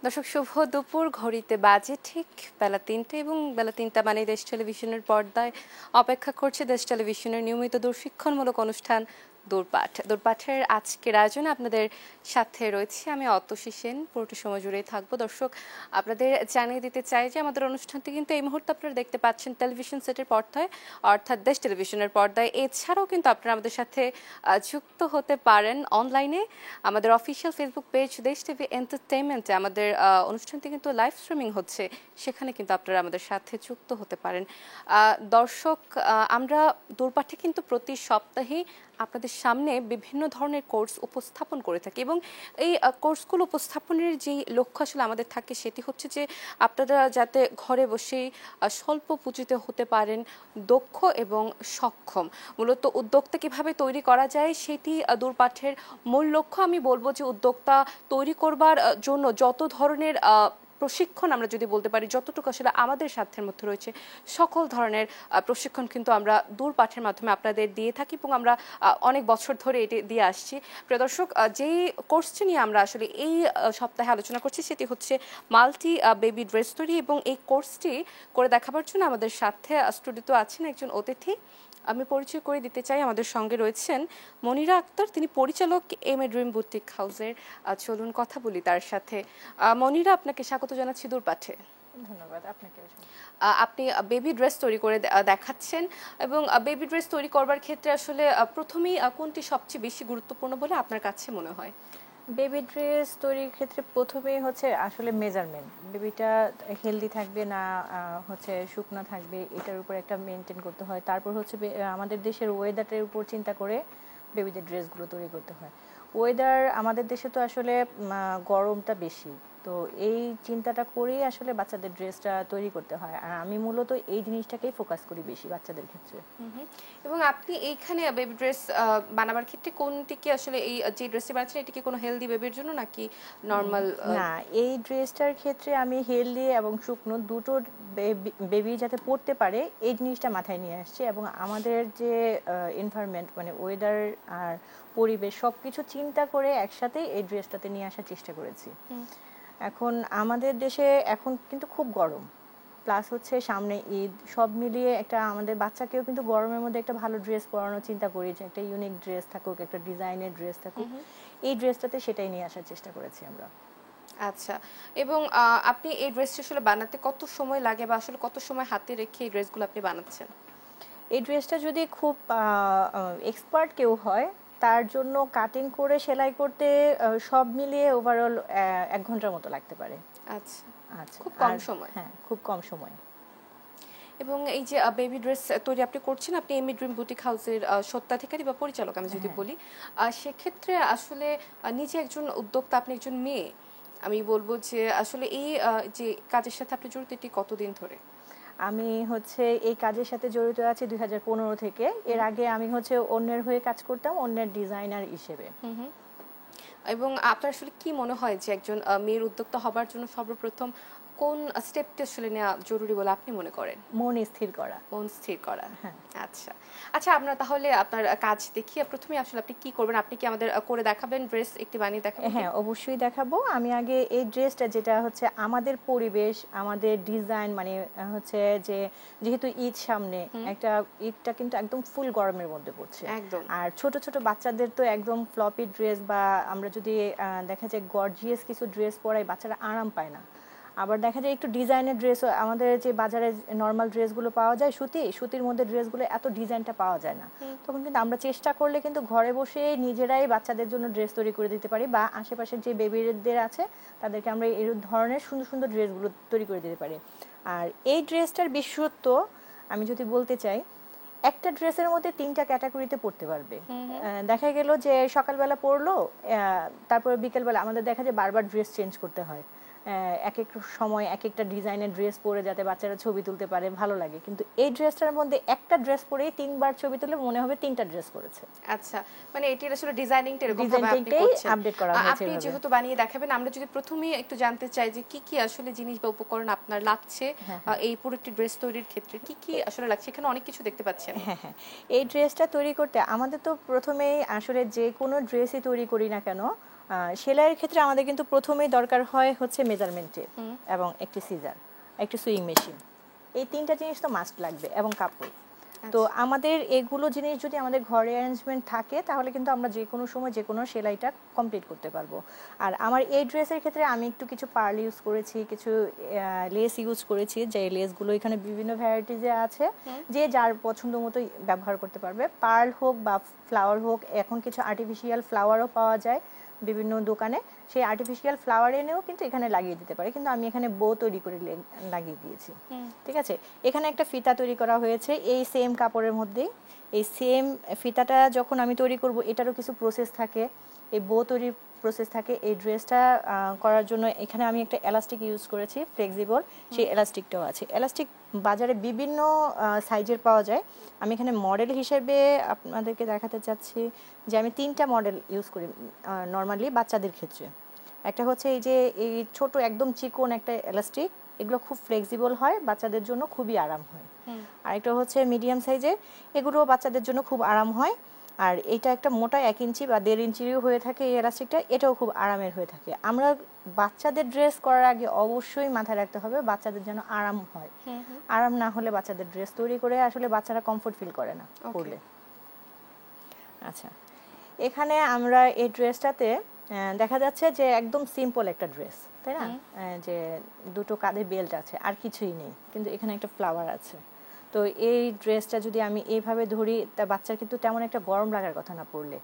দর্শক শুভ দুপুর, ঘড়িতে বাজে ঠিক বেলা ৩টা এবং বেলা ৩টা মানে দেশ টেলিভিশনের পর্দায় অপেক্ষা করছে দেশ টেলিভিশনের নিয়মিত দূরশিক্ষণমূলক অনুষ্ঠান দূরপাঠের আজকের আয়োজনে আপনাদের সাথে রয়েছে আমি অতসী সেন। পুরোটা সময় জুড়েই থাকবো। দর্শক, আপনাদের জানিয়ে দিতে চাই যে আমাদের অনুষ্ঠানটি কিন্তু এই মুহূর্তে আপনারা দেখতে পাচ্ছেন টেলিভিশন সেটের পর্দায়, অর্থাৎ দেশ টেলিভিশনের পর্দায়। এছাড়াও কিন্তু আপনারা আমাদের সাথে যুক্ত হতে পারেন অনলাইনে। আমাদের অফিসিয়াল ফেসবুক পেজ দেশ টিভি এন্টারটেইনমেন্টে আমাদের অনুষ্ঠানটি কিন্তু লাইভ স্ট্রিমিং হচ্ছে, সেখানে কিন্তু আপনারা আমাদের সাথে যুক্ত হতে পারেন। দর্শক, আমরা দূরপাঠে কিন্তু প্রতি সপ্তাহে আপনাদের সামনে বিভিন্ন ধরনের কোর্স উপস্থাপন করে থাকি এবং এই কোর্সগুলো উপস্থাপনের যেই লক্ষ্য আসলে আমাদের থাকে সেটি হচ্ছে যে আপনারা যাতে ঘরে বসেই স্বল্প পুঁজিতে হতে পারেন দক্ষ এবং সক্ষম। মূলত উদ্যোক্তা কিভাবে তৈরি করা যায় সেটি দূরপাঠের মূল লক্ষ্য। আমি বলবো যে উদ্যোক্তা তৈরি করবার জন্য যত ধরনের প্রশিক্ষণ আমরা যদি বলতে পারি, যতটুকু আসলে আমাদের সাধ্যের মধ্যে রয়েছে সকল ধরনের প্রশিক্ষণ কিন্তু আমরা দূরপাঠের মাধ্যমে আপনাদের দিয়ে থাকি এবং আমরা অনেক বছর ধরে এটি দিয়ে আসছি। প্রিয় দর্শক, যেই কোর্সটি নিয়ে আমরা আসলে এই সপ্তাহে আলোচনা করছি সেটি হচ্ছে মাল্টি বেবি ড্রেস তৈরি, এবং এই কোর্সটি করে দেখাবার জন্য আমাদের সাথে স্টুডিওতে আছেন একজন অতিথি। আমি পরিচয় করে দিতে চাই, আমাদের সঙ্গে রয়েছেন মনিরা আক্তার, তিনি পরিচালক এম এ ড্রিম বুটিক হাউসের। চলুন কথা বলি তার সাথে। মনিরা, আপনাকে স্বাগত জানাচ্ছি দূরপাঠে। ধন্যবাদ আপনাকে। আপনি বেবি ড্রেস তৈরি করে দেখাচ্ছেন এবং বেবি ড্রেস তৈরি করবার ক্ষেত্রে আসলে প্রথমেই কোনটি সবচেয়ে বেশি গুরুত্বপূর্ণ বলে আপনার কাছে মনে হয়? বেবি ড্রেস তৈরির ক্ষেত্রে প্রথমেই হচ্ছে আসলে মেজারমেন্ট, বেবিটা হেলদি থাকবে না হচ্ছে শুকনো থাকবে, এটার উপর একটা মেনটেন করতে হয়। তারপর হচ্ছে আমাদের দেশের ওয়েদারের উপর চিন্তা করে বেবিদের ড্রেসগুলো তৈরি করতে হয়। ওয়েদার আমাদের দেশে তো আসলে গরমটা বেশি, তো এই চিন্তাটা করেই আসলে বাচ্চাদের ড্রেসটা তৈরি করতে হয়। আর আমি মূলত এই জিনিসটাকেই ফোকাস করি বেশি বাচ্চাদের ক্ষেত্রে। এবং আপনি এইখানে বেবি ড্রেস বানাবার ক্ষেত্রে কোনটিকে আসলে এই যে ড্রেসটি বানাচ্ছেন এটি কি কোনো হেলদি বেবির জন্য নাকি নর্মাল? না, এই ড্রেসটার ক্ষেত্রে আমি হেলদি এবং শুকনো দুটো বেবি যাতে পরতে পারে এই জিনিসটা মাথায় নিয়ে আসছি, এবং আমাদের যে এনভায়রনমেন্ট মানে ওয়েদার আর পরিবেশ সব কিছু চিন্তা করে একসাথে এই ড্রেসটাতে নিয়ে আসার চেষ্টা করেছি। এখন আমাদের দেশে এখন কিন্তু খুব গরম, প্লাস হচ্ছে সামনে ঈদ, সব মিলিয়ে একটা আমাদের বাচ্চাকেও কিন্তু গরমের মধ্যে একটা ভালো ড্রেস পরানোর চিন্তা করি, যে একটা ইউনিক ড্রেস থাকুক, একটা ডিজাইনের ড্রেস থাকুক। এই ড্রেসটাতে সেটাই নিয়ে আসার চেষ্টা করেছি আমরা। আচ্ছা, এবং আপনি এই ড্রেসটা আসলে বানাতে কত সময় লাগে বা আসলে কত সময় হাতে রেখে এই ড্রেসগুলো আপনি বানাচ্ছেন? এই ড্রেসটা যদি খুব এক্সপার্ট কেউ হয় তার জন্য কাটিং করে সেলাই করতে সব মিলিয়ে ওভারঅল 1 ঘন্টার মতো লাগতে পারে। আচ্ছা আচ্ছা, খুব কম সময়। হ্যাঁ, খুব কম সময়। এবং এই যে বেবি ড্রেস তৈরি আপনি করছেন, আপনি এম এ ড্রিম বুটিক হাউসের স্বত্বাধিকারী বা পরিচালক আমি যদি বলি, সেক্ষেত্রে আসলে নিজে একজন উদ্যোক্তা, আপনি একজন মেয়ে, আমি বলবো যে আসলে এই যে কাজের সাথে আপনি জড়িত এটি কতদিন ধরে? আমি হচ্ছে এই কাজের সাথে জড়িত আছি 2015 থেকে। এর আগে আমি হচ্ছে অন্যের হয়ে কাজ করতাম, অন্যের ডিজাইনার হিসেবে। এবং আপনার আসলে কি মনে হয় যে একজন মেয়ের উদ্যোক্তা হবার জন্য সর্বপ্রথম কোন স্টেপটি আসলে নেওয়া জরুরি বলে আপনি মনে করেন? মন স্থির করা। মন স্থির করা। হ্যাঁ। আচ্ছা আচ্ছা, আমরা তাহলে আপনার কাজ দেখিয়ে প্রথমে আসলে আপনি কি করবেন, আপনি কি আমাদের করে দেখাবেন, ড্রেস একটি বানিয়ে দেখাবেন? হ্যাঁ, অবশ্যই দেখাবো। আমি আগে এই ড্রেসটা যেটা হচ্ছে আমাদের পরিবেশ, আমাদের ডিজাইন, মানে হচ্ছে যে যেহেতু ঈদ সামনে, একটা ঈদটা কিন্তু একদম ফুল গরমের মধ্যে পড়ছে একদম। আর ছোট ছোট বাচ্চাদের তো একদম ফ্লপি ড্রেস, বা আমরা যদি দেখা যায় গর্জিয়াস কিছু ড্রেস পরাই বাচ্চারা আরাম পায় না। আবার দেখা যায় একটু ডিজাইনের ড্রেস, আমাদের যে বাজারে নর্মাল ড্রেসগুলো পাওয়া যায় সুতির মধ্যে ড্রেসগুলো এত ডিজাইনটা পাওয়া যায় না। তখন কিন্তু আমরা চেষ্টা করলে কিন্তু ঘরে বসে নিজেরাই বাচ্চাদের জন্য ড্রেস তৈরি করে দিতে পারি, বা আশেপাশের যে বেবিদের আছে তাদেরকে আমরা এই ধরনের সুন্দর সুন্দর ড্রেসগুলো তৈরি করে দিতে পারি। আর এই ড্রেসটার বিশেষত্ব আমি যদি বলতে চাই, একটা ড্রেসের মধ্যে 3টা ক্যাটাগরিতে পড়তে পারবে। দেখা গেল যে সকালবেলা পরলো, তারপরে বিকেলবেলা আমাদের দেখা যায় বারবার ড্রেস চেঞ্জ করতে হয়, এক এক সময় এক একটা ডিজাইনের ড্রেস পরে যাতে বাচ্চারা ছবি তুলতে পারে, ভালো লাগে। কিন্তু এই ড্রেসটার মধ্যে একটা ড্রেস পরেই 3বার ছবি তুলে মনে হবে 3টা ড্রেস করেছে। আচ্ছা, মানে এটির আসলে ডিজাইনিংটা এরকম ভাবে আপনি করছেন, আপডেট করা হয়েছে। আপনি যেহেতু বানিয়ে দেখাবেন, আমরা যদি প্রথমেই একটু জানতে চাই যে কি কি আসলে জিনিস বা উপকরণ আপনার লাগছে এই পুরো একটি ড্রেস তৈরির ক্ষেত্রে, কি কি আসলে লাগছে? এখানে অনেক কিছু দেখতে পাচ্ছেন। হ্যাঁ হ্যাঁ, এই ড্রেসটা তৈরি করতে আমাদের তো প্রথমেই আসলে যে কোনো ড্রেসই তৈরি করি না কেন সেলাইয়ের ক্ষেত্রে আমাদের কিন্তু প্রথমেই দরকার হয় হচ্ছে মেজারমেন্টে এবং একটি সিজার, একটি সুইং মেশিন। এই তিনটা জিনিস তো মাস্ট লাগবে এবং কাপড়। তো আমাদের এগুলো জিনিস যদি আমাদের ঘরে অ্যারেঞ্জমেন্ট থাকে তাহলে কিন্তু আমরা যে কোনো সময় যে কোনো সেলাইটা কমপ্লিট করতে পারবো। আর আমার এই ড্রেসের ক্ষেত্রে আমি একটু কিছু পার্ল ইউজ করেছি, কিছু লেস ইউজ করেছি, যে লেসগুলো এখানে বিভিন্ন ভ্যারাইটিজে আছে, যে যার পছন্দ মতো ব্যবহার করতে পারবে। পার্ল হোক বা ফ্লাওয়ার হোক, এখন কিছু আর্টিফিশিয়াল ফ্লাওয়ারও পাওয়া যায় বিভিন্ন দোকানে, সেই আর্টিফিশিয়াল ফ্লাওয়ার এনেও কিন্তু এখানে লাগিয়ে দিতে পারে, কিন্তু আমি এখানে বো তৈরি করে লাগিয়ে দিয়েছি। ঠিক আছে, এখানে একটা ফিতা তৈরি করা হয়েছে এই সেম কাপড়ের মধ্যেই। এই সেম ফিতাটা যখন আমি তৈরি করব, এটারও কিছু প্রসেস থাকে, এই বো তৈরির প্রসেস থাকে। এই ড্রেসটা করার জন্য এখানে আমি একটা এলাস্টিক ইউজ করেছি, ফ্লেক্সিবল, সেই এলাস্টিকটাও আছে। এলাস্টিক বাজারে বিভিন্ন সাইজের পাওয়া যায়। আমি এখানে মডেল হিসেবে আপনাদেরকে দেখাতে চাচ্ছি যে আমি 3টা মডেল ইউজ করি নর্মালি বাচ্চাদের ক্ষেত্রে। একটা হচ্ছে এই যে এই ছোট একদম চিকন একটা এলাস্টিক, এগুলো খুব ফ্লেক্সিবল হয়, বাচ্চাদের জন্য খুবই আরাম হয়। আর একটা হচ্ছে মিডিয়াম সাইজের, এগুলো বাচ্চাদের জন্য খুব আরাম হয়। আর এটা একটা মোটা 1 ইঞ্চি বা 1.5 ইঞ্চিরও হয়ে থাকে এই এলাস্টিকটা, এটাও খুব আরামের হয়ে থাকে। আমরা বাচ্চাদের ড্রেস করার আগে অবশ্যই মাথায় রাখতে হবে বাচ্চাদের যেন আরাম হয়। আরাম না হলে বাচ্চাদের ড্রেস তৈরি করে আসলে বাচ্চারা কমফোর্ট ফিল করে না পরলে। আচ্ছা, এখানে আমরা এই ড্রেসটাতে দেখা যাচ্ছে যে একদম সিম্পল একটা ড্রেস, তাই না? যে দুটো কাঁধে বেল্ট আছে আর কিছুই নেই, কিন্তু এখানে একটা ফ্লাওয়ার আছে। তো এই ড্রেসটা যদি আমি এইভাবে ধরি, তা বাচ্চার কিন্তু তেমন একটা গরম লাগার কথা না পরলে,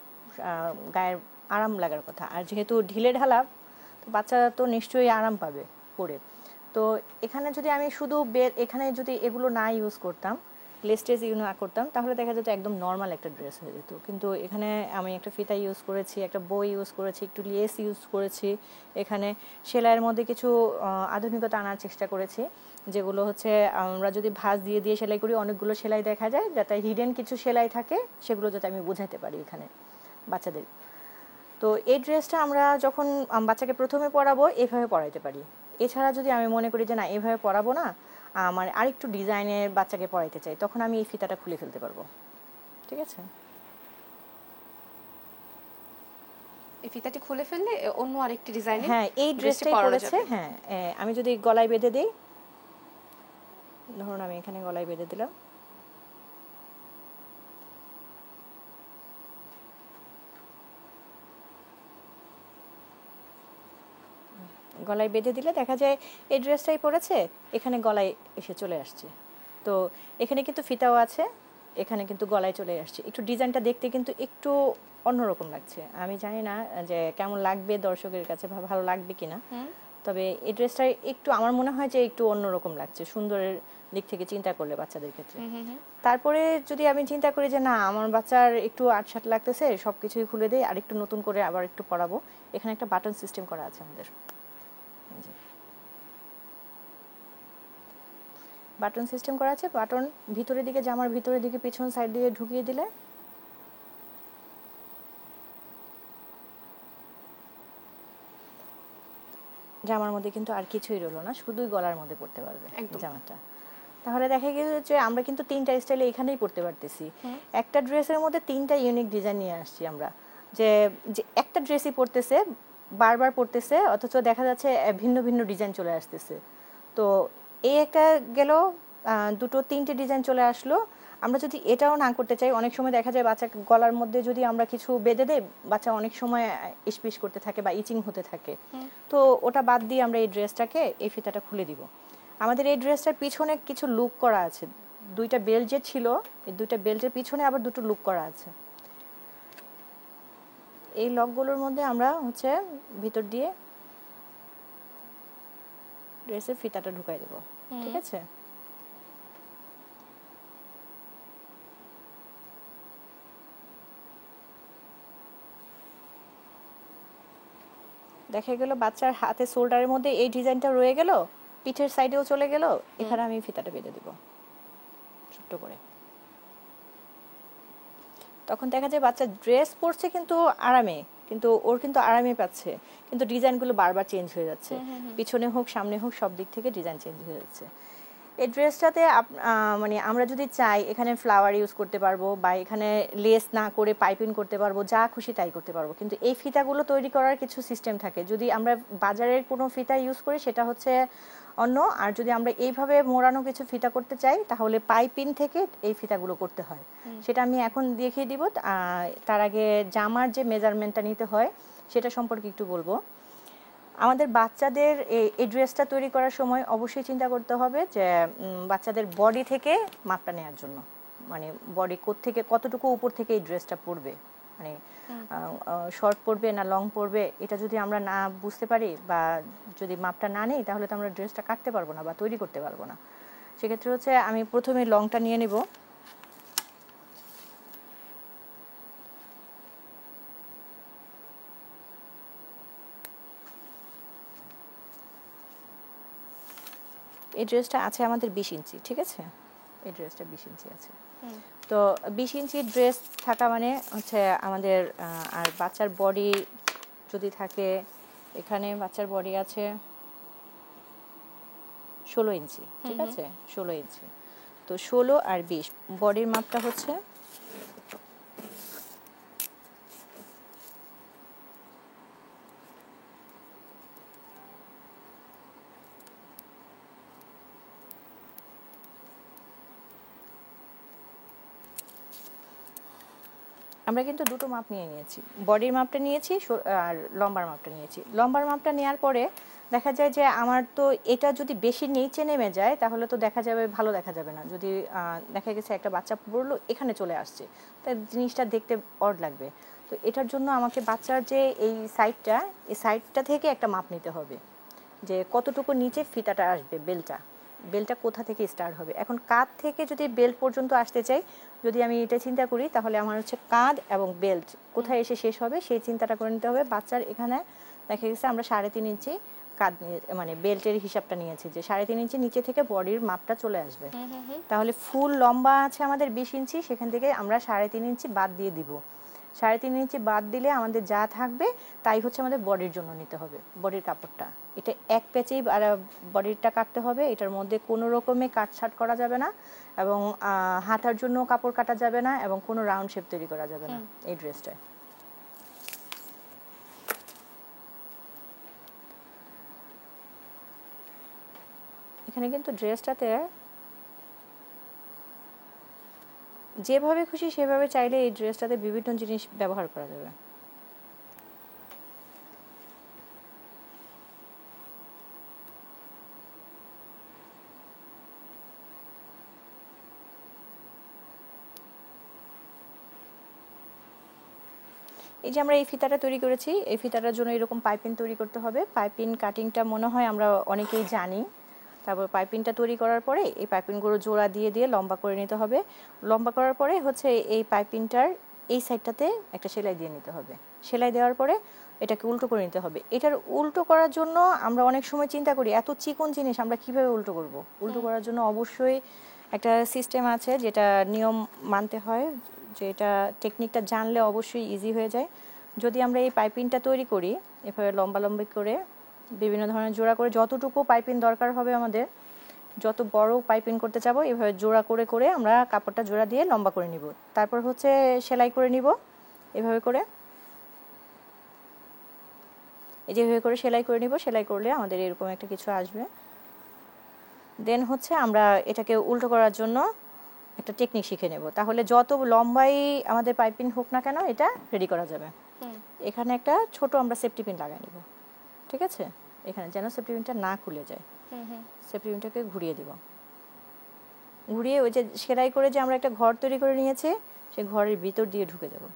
গায়ের আরাম লাগার কথা। আর যেহেতু ঢিলে ঢালা, তো বাচ্চারা তো নিশ্চয়ই আরাম পাবে পরে। তো এখানে যদি আমি শুধু এখানে যদি এগুলো না ইউজ করতাম, লেস্টেজ ইউজ না করতাম, তাহলে দেখা যেত একদম নর্মাল একটা ড্রেস হয়ে যেত। কিন্তু এখানে আমি একটা ফিতা ইউজ করেছি, একটা বই ইউজ করেছি, একটু লেস ইউজ করেছি, এখানে সেলাইয়ের মধ্যে কিছু আধুনিকতা আনার চেষ্টা করেছি, যেগুলো হচ্ছে আমরা যদি ভাঁজ দিয়ে দিয়ে সেলাই করি অনেকগুলো সেলাই দেখা যায়, যাতে হিডেন কিছু সেলাই থাকে সেগুলো যাতে আমি বোঝাতে পারি এখানে বাচ্চাদের। তো এই ড্রেসটা আমরা যখন বাচ্চাকে প্রথমে পরাবো এভাবে পরাইতে পারি। এছাড়া যদি আমি মনে করি যে না এভাবে পরাবো না, আমার আরেকটু ডিজাইনের বাচ্চাকে পরাইতে চাই, তখন আমি এই ফিতাটা খুলে ফেলতে পারবো। ঠিক আছে, এই ফিতাটি খুলে ফেললে অন্য আরেকটি ডিজাইনে হ্যাঁ এই ড্রেসটাই পরেছে। হ্যাঁ, আমি যদি গলায় বেঁধে দিই, ধরুন আমি এখানে গলায় বেঁধে দিলাম, গলায় বেঁধে দিলে দেখা যায় এই ড্রেসটাই পরেছে, এখানে গলায় এসে চলে আসছে। তো এখানে কিন্তু ফিতাও আছে, এখানে কিন্তু গলায় চলে আসছে। একটু ডিজাইনটা দেখতে কিন্তু একটু অন্যরকম লাগছে। আমি জানি না যে কেমন লাগবে দর্শকের কাছে বা ভালো লাগবে কিনা, তবে এই ড্রেসটা একটু আমার মনে হয় যে একটু অন্যরকম লাগছে সুন্দরের দিক থেকে চিন্তা করলে বাচ্চাদের ক্ষেত্রে। তারপরে যদি আমি চিন্তা করি যে না আমার বাচ্চার একটু আটসাট লাগতেছে, সব কিছুই খুলে দেই আর একটু নতুন করে আবার একটু পরাবো, এখানে একটা বাটন সিস্টেম করা আছে আমাদের। বাটন সিস্টেম করা আছে, বাটন ভিতরের দিকে, জামার ভিতরের দিকে পিছন সাইড দিয়ে ঢুকিয়ে দিলে জামার মধ্যে কিন্তু আর কিছুই রইলো না, শুধুই গলার মধ্যে পড়তে পারবে জামাটা। তাহলে দেখা গেছে যে আমরা কিন্তু 3টা স্টাইলে এখানেই পড়তে পারতেছি। একটা ড্রেসের মধ্যে 3টা ইউনিক ডিজাইন নিয়ে আসছি আমরা, যে একটা ড্রেসই পড়তেছে, বারবার পড়তেছে, অথচ দেখা যাচ্ছে ভিন্ন ভিন্ন ডিজাইন চলে আসতেছে। তো এই একটা গেল, 2-3টে ডিজাইন চলে আসলো। আমরা যদি এটাও না করতে চাই, অনেক সময় দেখা যায় বাচ্চা গলার মধ্যে যদি আমরা কিছু বেঁধে দেই, বাচ্চা অনেক সময় ইসপিস করতে থাকে বা ইচিং হতে থাকে। তো ওটা বাদ দিয়ে আমরা এই ড্রেসটাকে, এই ফিতাটা খুলে দিব। আমাদের এই ড্রেসটার পিছনে কিছু লুক করা আছে, 2টা বেল্ট যে ছিল, এই 2টা বেল্টের পিছনে আবার 2টো লুক করা আছে। এই লকগুলোর মধ্যে আমরা হচ্ছে ভিতর দিয়ে ড্রেসের ফিতাটা ঢুকাই দেব। ঠিক আছে, দেখা গেল বাচ্চার হাতে শোল্ডারের মধ্যে এই ডিজাইনটা রয়ে গেল, পিঠের সাইডেও চলে গেল, এখানে আমি ফিতাটা বেঁধে দেব ছোট্ট করে। তখন দেখা যায় বাচ্চা ড্রেস পরছে কিন্তু আরামে, কিন্তু ওর কিন্তু আরামে পাচ্ছে, কিন্তু ডিজাইনগুলো বারবার চেঞ্জ হয়ে যাচ্ছে, পিছনে হোক সামনে হোক সব দিক থেকে ডিজাইন চেঞ্জ হয়ে যাচ্ছে। এই ড্রেসটাতে মানে আমরা যদি চাই এখানে ফ্লাওয়ার ইউজ করতে পারবো বা এখানে লেস না করে পাইপিং করতে পারবো, যা খুশি তাই করতে পারবো, কিন্তু এই ফিতাগুলো তৈরি করার কিছু সিস্টেম থাকে। যদি আমরা বাজারের কোনো ফিতা ইউজ করি সেটা হচ্ছে অন্য, আর যদি আমরা এইভাবে মোড়ানো কিছু ফিতা করতে চাই তাহলে পাইপিং থেকে এই ফিতাগুলো করতে হয়। সেটা আমি এখন দেখিয়ে দিব। তার আগে জামার যে মেজারমেন্টটা নিতে হয় সেটা সম্পর্কে একটু বলবো। আমাদের বাচ্চাদের এই ড্রেসটা তৈরি করার সময় অবশ্যই চিন্তা করতে হবে যে বাচ্চাদের বডি থেকে মাপটা নেওয়ার জন্য, মানে বডি থেকে কতটুকু উপর থেকে এই ড্রেসটা পরবে, মানে শর্ট পরবে না লং পরবে, এটা যদি আমরা না বুঝতে পারি বা যদি মাপটা না নেই তাহলে তো আমরা ড্রেসটা কাটতে পারবো না বা তৈরি করতে পারবো না। সেক্ষেত্রে হচ্ছে আমি প্রথমে লংটা নিয়ে নেব। এই ড্রেসটা আছে আমাদের 20 ইঞ্চি, ঠিক আছে? এই ড্রেসটা 20 ইঞ্চি আছে। তো 20 ইঞ্চি ড্রেস থাকা মানে হচ্ছে আমাদের আর বাচ্চার বডি যদি থাকে, এখানে বাচ্চার বডি আছে 16 ইঞ্চি, ঠিক আছে? 16 ইঞ্চি। তো 16 আর 20 বডির মাপটা হচ্ছে আমরা কিন্তু দুটো মাপ নিয়ে নিয়েছি, বডির মাপটা নিয়েছি আর লম্বার মাপটা নিয়েছি। লম্বার মাপটা নেওয়ার পরে দেখা যায় যে আমার তো এটা যদি বেশি নিচে নেমে যায় তাহলে তো দেখা যাবে ভালো দেখা যাবে না। যদি দেখা গেছে একটা বাচ্চা পড়লো এখানে চলে আসছে, তাই জিনিসটা দেখতে অড লাগবে। তো এটার জন্য আমাকে বাচ্চার যে এই সাইডটা থেকে একটা মাপ নিতে হবে যে কতটুকু নিচে ফিতাটা আসবে, বেলটা কোথা থেকে স্টার্ট হবে। এখন কাঁধ থেকে যদি বেল্ট পর্যন্ত আসতে চাই, যদি আমি এটা চিন্তা করি তাহলে আমার হচ্ছে কাঁধ এবং বেল্ট কোথায় এসে শেষ হবে সেই চিন্তাটা করে নিতে হবে। বাচ্চার এখানে দেখা গেছে আমরা 3.5 ইঞ্চি কাঁধ নিয়ে, মানে বেল্টের হিসাবটা নিয়েছি যে 3.5 ইঞ্চি নিচে থেকে বডির মাপটা চলে আসবে। তাহলে ফুল লম্বা আছে আমাদের 20 ইঞ্চি, সেখান থেকে আমরা 3.5 ইঞ্চি বাদ দিয়ে দিব। 3.5 ইঞ্চি বাদ দিলে আমাদের যা থাকবে তাই হচ্ছে আমাদের বডির জন্য নিতে হবে, বডির কাপড়টা। এটা এক প্যাচেই বডিটা কাটতে হবে, এটার মধ্যে কোনো রকমে কাটছাট করা যাবে না, এবং হাতার জন্য কাপড় কাটা যাবে না, এবং কোনো রাউন্ড শেপ তৈরি করা যাবে না এই ড্রেসটায়। এখানে কিন্তু ড্রেসটাতে যেভাবে খুশি সেভাবে চাইলে এই ড্রেসটাতে বিভিন্ন জিনিস ব্যবহার করা যাবে। এই যে আমরা এই ফিতাটা তৈরি করেছি, এই ফিতাটার জন্য এরকম পাইপিং তৈরি করতে হবে। পাইপিং কাটিংটা মনে হয় আমরা অনেকেই জানি। তারপর পাইপিংটা তৈরি করার পরে এই পাইপিংগুলো জোড়া দিয়ে দিয়ে লম্বা করে নিতে হবে। লম্বা করার পরে হচ্ছে এই পাইপিংটার এই সাইডটাতে একটা সেলাই দিয়ে নিতে হবে। সেলাই দেওয়ার পরে এটাকে উল্টো করে নিতে হবে। এটার উল্টো করার জন্য আমরা অনেক সময় চিন্তা করি এত চিকন জিনিস আমরা কিভাবে উল্টো করব। উল্টো করার জন্য অবশ্যই একটা সিস্টেম আছে যেটা নিয়ম মানতে হয়, যে এটা টেকনিকটা জানলে অবশ্যই ইজি হয়ে যায়। যদি আমরা এই পাইপিংটা তৈরি করি এভাবে লম্বালম্বি করে বিভিন্ন ধরনের জোড়া করে, যতটুকু পাইপিং দরকার হবে আমাদের, যত বড় পাইপিং করতে চাবো এভাবে জোড়া করে করে আমরা কাপড়টা জোড়া দিয়ে লম্বা করে নিব। তারপর হচ্ছে সেলাই করে নিব এভাবে করে, এই যেভাবে করে সেলাই করে নিব। সেলাই করলে আমাদের এরকম একটা কিছু আসবে। দেন হচ্ছে আমরা এটাকে উল্টো করার জন্য একটা টেকনিক শিখে নেব। তাহলে যত লম্বাই আমাদের পাইপিং হোক না কেন এটা রেডি করা যাবে। এখানে একটা ছোট আমরা সেফটি পিন লাগাই নেব, ঠিক আছে? এখানে যেন সেফটি পিনটা না খুলে যায়, সেফটি পিনটাকে ঘুরিয়ে দিব। ঘুরিয়ে ওই যে সেলাই করে যে আমরা একটা ঘর তৈরি করে নিয়েছি সেই ঘরের ভিতর দিয়ে ঢুকে যাব।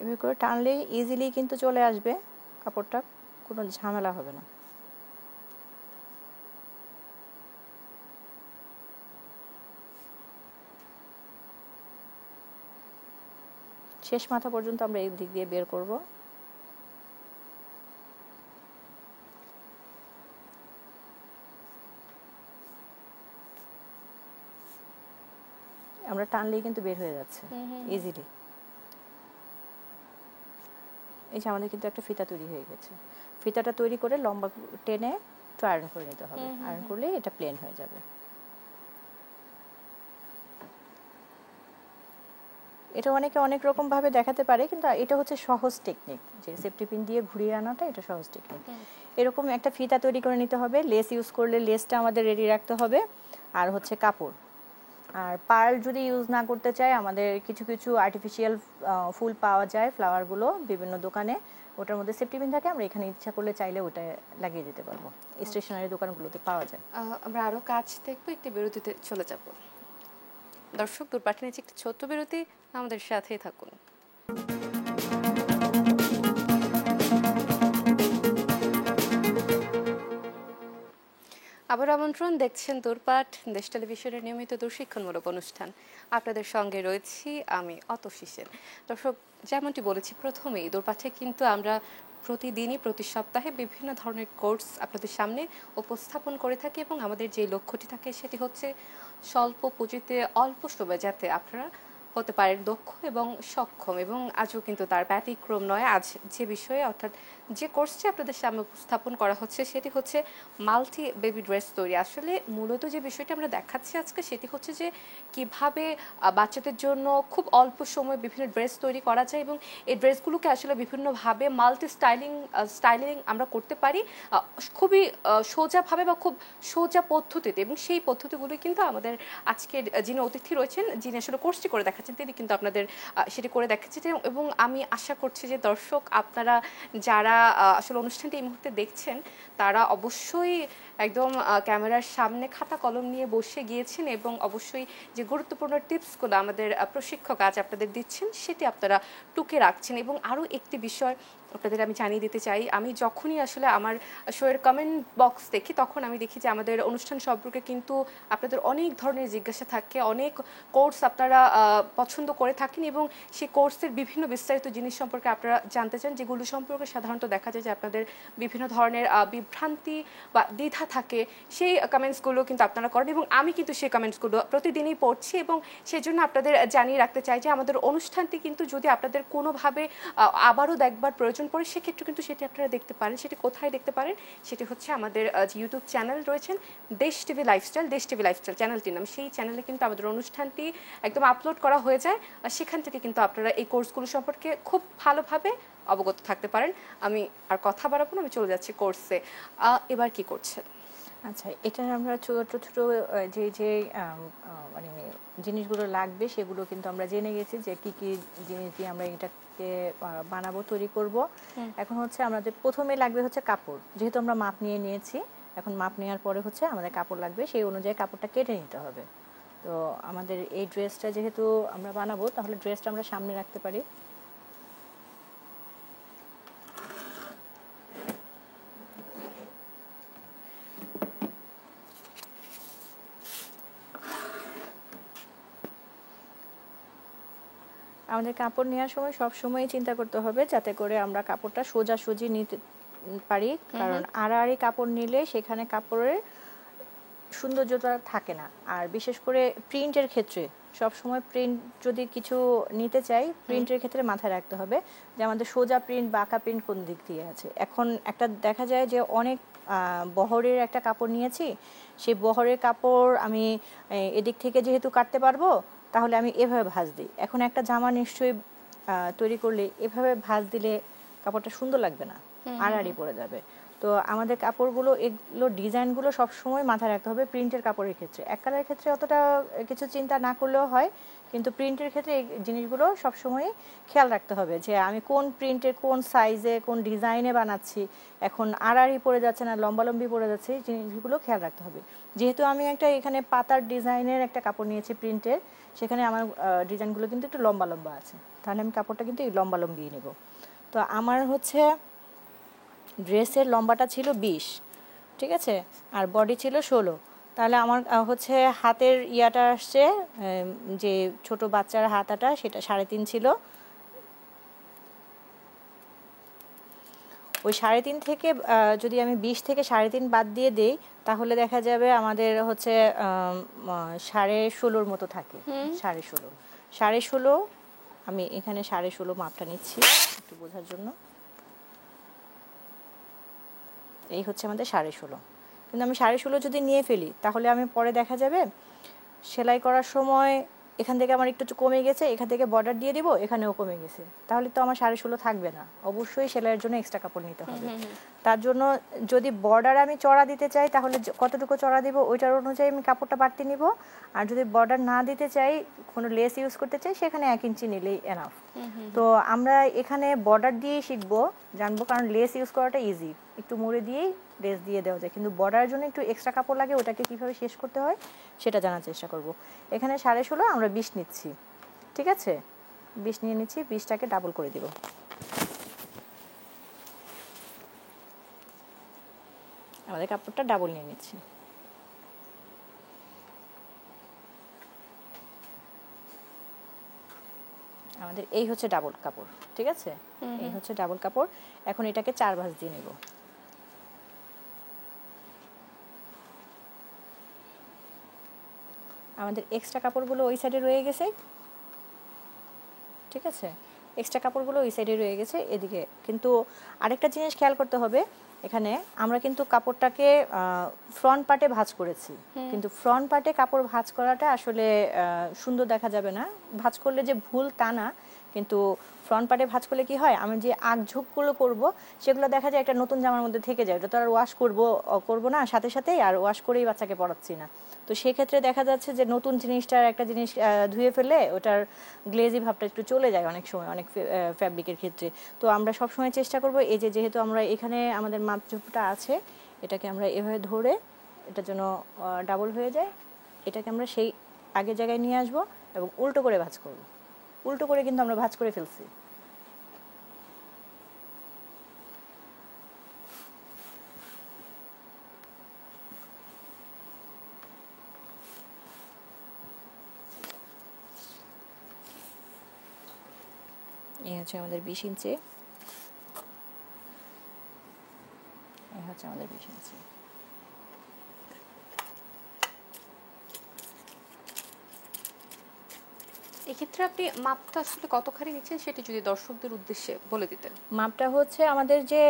এভাবে করে টানলে ইজিলি কিন্তু চলে আসবে কাপড়টা, কোনো ঝামেলা হবে না। শেষ মাথা পর্যন্ত আমরা এই দিক দিয়ে বের করব। আমরা টানলেই কিন্তু বের হয়ে যাচ্ছে ইজিলি। এই যে আমাদের কিন্তু একটা ফিতা তৈরি হয়ে গেছে। ফিতাটা তৈরি করে লম্বা টেনে একটু আয়রন করে নিতে হবে। আয়রন করলে এটা প্লেন হয়ে যাবে। এটা অনেকে অনেক রকম ভাবে দেখাতে পারে, কিন্তু এটা হচ্ছে সহজ টেকনিক, যে সেফটি পিন দিয়ে ঘুরিয়ে আনাটা এটা সহজ টেকনিক। এরকম একটা ফিতা তৈরি করে নিতে হবে। লেস ইউজ করলে লেসটা আমাদের রেডি রাখতে হবে, আর হচ্ছে কাপড়। আর পার্ল যদি ইউজ না করতে চাই, আমাদের কিছু কিছু আর্টিফিশিয়াল ফুল পাওয়া যায়, ফ্লাওয়ারগুলো বিভিন্ন দোকানে, ওটার মধ্যে সেফটি পিন থাকে। আমরা এখানে ইচ্ছা করলে চাইলে ওটা লাগিয়ে দিতে পারবো, স্টেশনারি দোকানগুলোতে পাওয়া যায়। আমরা আরো কাজ দেখবো, একটি বিরতিতে চলে যাব। দর্শক, দূরপাঠ নিয়েছি একটি ছোট্ট বিরতি, আমাদের সাথেই থাকুন। আবার আমন্ত্রণ, দেখছেন দূরপাঠ, দেশ টেলিভিশনের নিয়মিত দূরশিক্ষণমূলক অনুষ্ঠান। আপনাদের সঙ্গে রয়েছি আমি অতসী সেন। দর্শক, যেমনটি বলেছি প্রথমেই, দূরপাঠে কিন্তু আমরা প্রতিদিনই প্রতি সপ্তাহে বিভিন্ন ধরনের কোর্স আপনাদের সামনে উপস্থাপন করে থাকি, এবং আমাদের যে লক্ষ্যটি থাকে সেটি হচ্ছে স্বল্প পুঁজিতে অল্প সময় যাতে আপনারা হতে পারেন দক্ষ এবং সক্ষম। এবং আজও কিন্তু তার ব্যতিক্রম নয়। আজ যে বিষয়ে, অর্থাৎ যে কোর্সটি আপনাদের সামনে উপস্থাপন করা হচ্ছে সেটি হচ্ছে মাল্টি বেবি ড্রেস তৈরি। আসলে মূলত যে বিষয়টি আমরা দেখাচ্ছি আজকে সেটি হচ্ছে যে কিভাবে বাচ্চাদের জন্য খুব অল্প সময়ে বিভিন্ন ড্রেস তৈরি করা যায়, এবং এই ড্রেসগুলোকে আসলে বিভিন্নভাবে মাল্টি স্টাইলিং আমরা করতে পারি খুবই সোজাভাবে বা খুব সোজা পদ্ধতিতে। এবং সেই পদ্ধতিগুলি কিন্তু আমাদের আজকের যিনি অতিথি রয়েছেন, যিনি আসলে কোর্সটি করে দেখাচ্ছেন, তিনি কিন্তু আপনাদের সেটি করে দেখাচ্ছেন। এবং আমি আশা করছি যে দর্শক, আপনারা যারা আসলে অনুষ্ঠানটি এই মুহূর্তে দেখছেন, তারা অবশ্যই একদম ক্যামেরার সামনে খাতা কলম নিয়ে বসে গিয়েছেন, এবং অবশ্যই যে গুরুত্বপূর্ণ টিপসগুলো আমাদের প্রশিক্ষক আজ আপনাদের দিচ্ছেন সেটি আপনারা টুকে রাখছেন। এবং আরও একটি বিষয় আপনাদের আমি জানিয়ে দিতে চাই, আমি যখনই আসলে আমার শোয়ের কমেন্ট বক্স দেখি, তখন আমি দেখি যে আমাদের অনুষ্ঠান সম্পর্কে কিন্তু আপনাদের অনেক ধরনের জিজ্ঞাসা থাকে, অনেক কোর্স আপনারা পছন্দ করে থাকেন, এবং সেই কোর্সের বিভিন্ন বিস্তারিত জিনিস সম্পর্কে আপনারা জানতে চান, যেগুলো সম্পর্কে সাধারণত দেখা যায় যে আপনাদের বিভিন্ন ধরনের বিভ্রান্তি বা দ্বিধা থাকে। সেই কমেন্টসগুলো কিন্তু আপনারা করেন, এবং আমি কিন্তু সেই কমেন্টসগুলো প্রতিদিনই পড়ছি। এবং সেই জন্য আপনাদের জানিয়ে রাখতে চাই যে আমাদের অনুষ্ঠানটি কিন্তু যদি আপনাদের কোনোভাবে আবারও দেখবার প্রয়োজন পড়ে, সেক্ষেত্রে কিন্তু সেটি আপনারা দেখতে পারেন। সেটি কোথায় দেখতে পারেন? সেটি হচ্ছে আমাদের যে ইউটিউব চ্যানেল রয়েছেন, দেশ টিভি লাইফস্টাইল, দেশ টিভি লাইফস্টাইল চ্যানেলটির নাম। সেই চ্যানেলে কিন্তু আমাদের অনুষ্ঠানটি একদম আপলোড করা হয়ে যায়, আর সেখান থেকে কিন্তু আপনারা এই কোর্সগুলো সম্পর্কে খুব ভালোভাবে অবগত থাকতে পারেন। আমি আর কথা বাড়াবো না, আমি চলে যাচ্ছি কোর্সে। এবার কি করছেন? আচ্ছা, এটা আমরা ছোট ছোট যে যে মানে জিনিসগুলো লাগবে সেগুলো কিন্তু আমরা জেনে গেছি, যে কি কি জিনিস দিয়ে আমরা এটাকে বানাবো, তৈরি করব। এখন হচ্ছে আমাদের প্রথমে লাগবে হচ্ছে কাপড়। যেহেতু আমরা মাপ নিয়ে নিয়েছি, এখন মাপ নেওয়ার পরে হচ্ছে আমাদের কাপড় লাগবে, সেই অনুযায়ী কাপড়টা কেটে নিতে হবে। তো আমাদের এই ড্রেসটা যেহেতু আমরা বানাবো, তাহলে ড্রেসটা আমরা সামনে রাখতে পারি। আমাদের কাপড় নেওয়ার সময় সব সময় চিন্তা করতে হবে যাতে করে আমরা কাপড়টা সোজাসুজি নিতে পারি, কারণ আড়াআড়ি কাপড় নিলে সেখানে কাপড়ের সৌন্দর্যতা থাকে না। আর বিশেষ করে প্রিন্টের ক্ষেত্রে সব সময় প্রিন্ট যদি কিছু নিতে চাই, প্রিন্টের ক্ষেত্রে মাথায় রাখতে হবে যে আমাদের সোজা প্রিন্ট বাঁকা প্রিন্ট কোন দিক দিয়ে আছে। এখন একটা দেখা যায় যে অনেক বহরের একটা কাপড় নিয়েছি, সেই বহরের কাপড় আমি এদিক থেকে যেহেতু কাটতে পারবো, তাহলে আমি এভাবে ভাঁজ দিই। এখন একটা জামা নিশ্চয়ই তৈরি করলে এভাবে ভাঁজ দিলে কাপড়টা সুন্দর লাগবে না, আড়াআড়ি পড়ে যাবে। তো আমাদের কাপড়গুলো, এগুলো ডিজাইনগুলো সবসময় মাথায় রাখতে হবে প্রিন্টের কাপড়ের ক্ষেত্রে। এক কালারের ক্ষেত্রে অতটা কিছু চিন্তা না করলেও হয়, কিন্তু প্রিন্টের ক্ষেত্রে এই জিনিসগুলো সবসময় খেয়াল রাখতে হবে যে আমি কোন প্রিন্টের, কোন সাইজে, কোন ডিজাইনে বানাচ্ছি, এখন আড়াআড়ি পড়ে যাচ্ছে না লম্বালম্বি পড়ে যাচ্ছে, এই জিনিসগুলো খেয়াল রাখতে হবে। যেহেতু আমি একটা এখানে পাতার ডিজাইনের একটা কাপড় নিয়েছি প্রিন্টের, সেখানে আমার ডিজাইনগুলো কিন্তু একটু লম্বা লম্বা আছে, তাহলে আমি কাপড়টা কিন্তু এই লম্বালম্বি নেব। তো আমার হচ্ছে ড্রেসের লম্বাটা ছিল 20, ঠিক আছে, আর বডি ছিল 16। তাহলে আমার হচ্ছে হাতের ইয়াটা আসছে, যে ছোট বাচ্চার হাতাটা, সেটা 3.5 ছিল, ওই 3.5 থেকে যদি আমি 20 থেকে 3.5 বাদ দিয়ে দেই তাহলে দেখা যাবে আমাদের হচ্ছে 16.5 মতো থাকে। 16.5 16.5 আমি এখানে 16.5 মাপটা নিচ্ছি একটু বোঝার জন্য। এই হচ্ছে আমাদের 16.5। কিন্তু আমি 16.5 যদি নিয়ে ফেলি তাহলে আমি পরে দেখা যাবে সেলাই করার সময় এখান থেকে আমার একটু কমে গেছে, এখান থেকে বর্ডার দিয়ে দিব, এখানেও কমে গেছে, তাহলে তো আমার 16.5 থাকবে না। অবশ্যই সেলাইয়ের জন্য এক্সট্রা কাপড় নিতে হবে। তার জন্য যদি বর্ডার আমি চড়া দিতে চাই তাহলে কতটুকু চড়া দিব ওইটার অনুযায়ী আমি কাপড়টা বাড়তি নিব। আর যদি বর্ডার না দিতে চাই, কোনো লেস ইউজ করতে চাই, সেখানে 1 ইঞ্চি নিলেই এনাফ। তো আমরা এখানে বর্ডার দিয়েই শিখবো, জানবো, কারণ লেস ইউজ করাটা ইজি, একটু মুড়ে দিয়েই লেস দিয়ে দেওয়া যায়। কিন্তু বর্ডারের জন্য একটু এক্সট্রা কাপড় লাগে, ওটাকে কীভাবে শেষ করতে হয় সেটা জানার চেষ্টা করব। এখানে 16.5 আমরা 20 নিচ্ছি, ঠিক আছে? 20 নিয়ে নিচ্ছি, 20টাকে ডাবল করে দিব। আমাদের কাপড়টা ডাবল নিয়ে নিচ্ছি। আমাদের এই হচ্ছে ডাবল কাপড়, ঠিক আছে? এই হচ্ছে ডাবল কাপড়। এখন এটাকে 4 ভাঁজ দিয়ে নেব। আমাদের এক্সট্রা কাপড়গুলো ওই সাইডে রয়ে গেছে, ঠিক আছে? এক্সট্রা কাপড়গুলো ওই সাইডে রয়ে গেছে এদিকে। কিন্তু আরেকটা জিনিস খেয়াল করতে হবে, এখানে আমরা কিন্তু কাপড়টাকে ফ্রন্ট পার্টে ভাঁজ করেছি, কিন্তু ফ্রন্ট পার্টে কাপড় ভাঁজ করাটা আসলে সুন্দর দেখা যাবে না। ভাঁজ করলে যে ভুল তা না, কিন্তু ফ্রন্ট পার্টে ভাঁজ করলে কি হয়, আমি যে আগঝোঁকগুলো করব সেগুলো দেখা যায় একটা নতুন জামার মধ্যে থেকে যায়, ওটা তো আর ওয়াশ করবো না সাথে সাথেই, আর ওয়াশ করেই বাচ্চাকে পরাচ্ছি না। তো সেক্ষেত্রে দেখা যাচ্ছে যে নতুন জিনিসটার একটা জিনিস ধুয়ে ফেললে ওটার গ্লেজি ভাবটা একটু চলে যায় অনেক সময়, অনেক ফ্যাব্রিকের ক্ষেত্রে। তো আমরা সবসময় চেষ্টা করব, এই যে যেহেতু আমরা এখানে আমাদের মাপঝোপটা আছে, এটাকে আমরা এভাবে ধরে, এটা যেন ডাবল হয়ে যায়, এটাকে আমরা সেই আগের জায়গায় নিয়ে আসবো এবং উল্টো করে ভাঁজ করব। উল্টো করে কিন্তু আমরা ভাঁজ করে ফেলছি। এই হচ্ছে আমাদের 20 ইঞ্চি, এই হচ্ছে আমাদের 20 ইঞ্চি। এক্ষেত্রে আপনি মাপটা আসলে কতখানি নিচ্ছেন সেটি যদি দর্শকদের উদ্দেশ্যে বলে দিতেন। মাপটা হচ্ছে আমাদের যে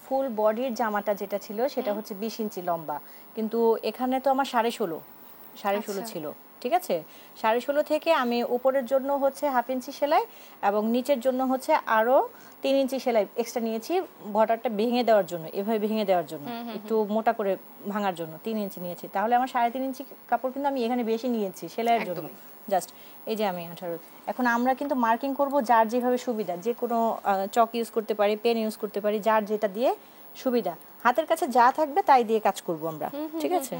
ফুল বডির জামাটা যেটা ছিল সেটা হচ্ছে 20 ইঞ্চি লম্বা, কিন্তু এখানে তো আমার 16.5 ছিল, ঠিক আছে? 16.5 থেকে আমি উপরের জন্য হচ্ছে 1/2 ইঞ্চি সেলাই এবং নিচের জন্য হচ্ছে আরো 3 ইঞ্চি সেলাই এক্সট্রা নিয়েছি, বর্ডারটা ভেঙে দেওয়ার জন্য, এভাবে ভেঙে দেওয়ার জন্য, একটু মোটা করে ভাঙার জন্য 3 ইঞ্চি নিয়েছি। তাহলে আমার 3.5 ইঞ্চি কাপড় কিন্তু আমি এখানে বেশি নিয়েছি সেলাইয়ের জন্য। জাস্ট এই যে আমি 18। এখন আমরা কিন্তু মার্কিং করব যার যেভাবে সুবিধা, যে কোনো চক ইউজ করতে পারি, পেন ইউজ করতে পারি, যার যেটা দিয়ে সুবিধা, হাতের কাছে যা থাকবে তাই দিয়ে কাজ করব আমরা, ঠিক আছে?